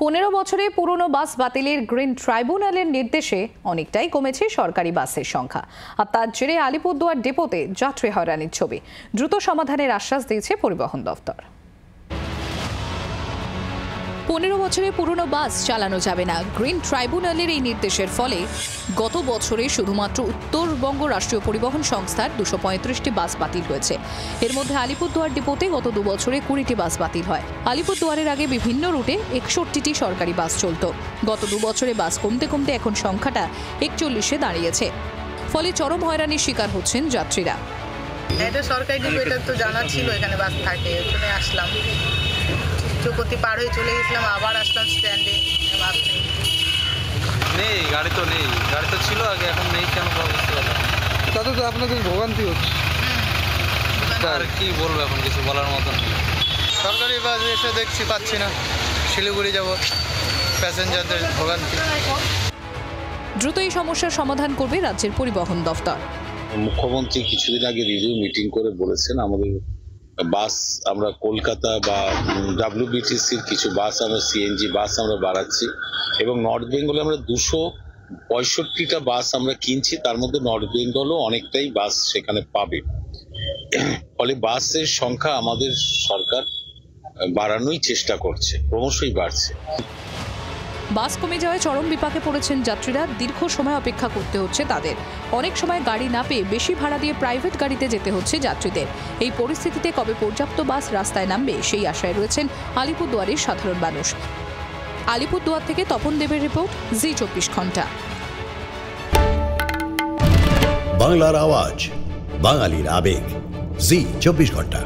15 বছরে পুরনো বাস বাতিলের গ্রিন ট্রাইব্যুনালের নির্দেশে অনেকটাই কমেছে সরকারি বাসের সংখ্যা। আর তার জেরে আলিপুরদুয়ার ডেপোতে যাত্রী হয়রানির ছবি। দ্রুত সমাধানের আশ্বাস দিয়েছে পরিবহন দফতর। 15 বছরে পুরনো বাস চালানো যাবে না, গ্রিন ট্রাইব্যুনালের এই নির্দেশের ফলে গত বছরে শুধুমাত্র উত্তরবঙ্গ রাষ্ট্রীয় পরিবহন সংস্থার 235টি বাস বাতিল হয়েছে। এর মধ্যে আলিপুরদুয়ার ডিপোতে গত 2 বছরে 20টি বাস বাতিল হয়। আলিপুরদুয়ারের আগে বিভিন্ন রুটে 61টি সরকারি বাস চলত। গত 2 বছরে বাস কমতে কমতে এখন সংখ্যাটা 41-এ দাঁড়িয়েছে। ফলে চরম হয়রানির শিকার হচ্ছেন যাত্রীরা। এটা সরকারি ডিপো, এটা তো জানা ছিল এখানে বাস থাকে, ওখানে আসলাম, চৌপতি পার হয়ে চলে গেছিলাম, আবার আসলাম স্ট্যান্ডে, বাস নেই। গাড়ি তো নেই, গাড়ি তো ছিল আগে, এখন নেই কেন বুঝতে পারলাম। তাতে তো আপনাদের ভোগান্তি হচ্ছে। আর কি বলবো, এখন কিছু বলার মতন। সরকারি বাস এসে দেখছি পাচ্ছি না, শিলিগুড়ি যাব, প্যাসেঞ্জারদের ভোগান্তি। দ্রুত এই সমস্যার সমাধান করবে রাজ্যের পরিবহন দফতর। মুখ্যমন্ত্রী কিছুদিন আগে রিভিউ মিটিং করে বলেছেন আমাদের বাস আমরা কলকাতা বা WBTCর কিছু বাস আমরা সিএনজি বাস আমরা বাড়াচ্ছি এবং নর্থ বেঙ্গলে আমরা 265টা বাস আমরা কিনছি, তার মধ্যে নর্থ বেঙ্গলও অনেকটাই বাস সেখানে পাবে। ফলে বাসের সংখ্যা আমাদের সরকার বাড়ানোই চেষ্টা করছে, ক্রমশই বাড়ছে। বাস কমে যাওয়ায় চরম বিপাকে পড়েছেন যাত্রীরা। দীর্ঘ সময় অপেক্ষা করতে হচ্ছে তাদের। অনেক সময় গাড়ি না পেয়ে বেশি ভাড়া দিয়ে প্রাইভেট গাড়িতে যেতে হচ্ছে যাত্রীদের। এই পরিস্থিতিতে কবে পর্যাপ্ত বাস রাস্তায় নামবে সেই আশায় রয়েছেন আলিপুরদুয়ারের সাধারণ মানুষ। আলিপুরদুয়ার থেকে তপন দেবের রিপোর্ট, জি 24 ঘন্টা। বাংলার আওয়াজ, বাঙালির আবেগ, জি 24 ঘন্টা।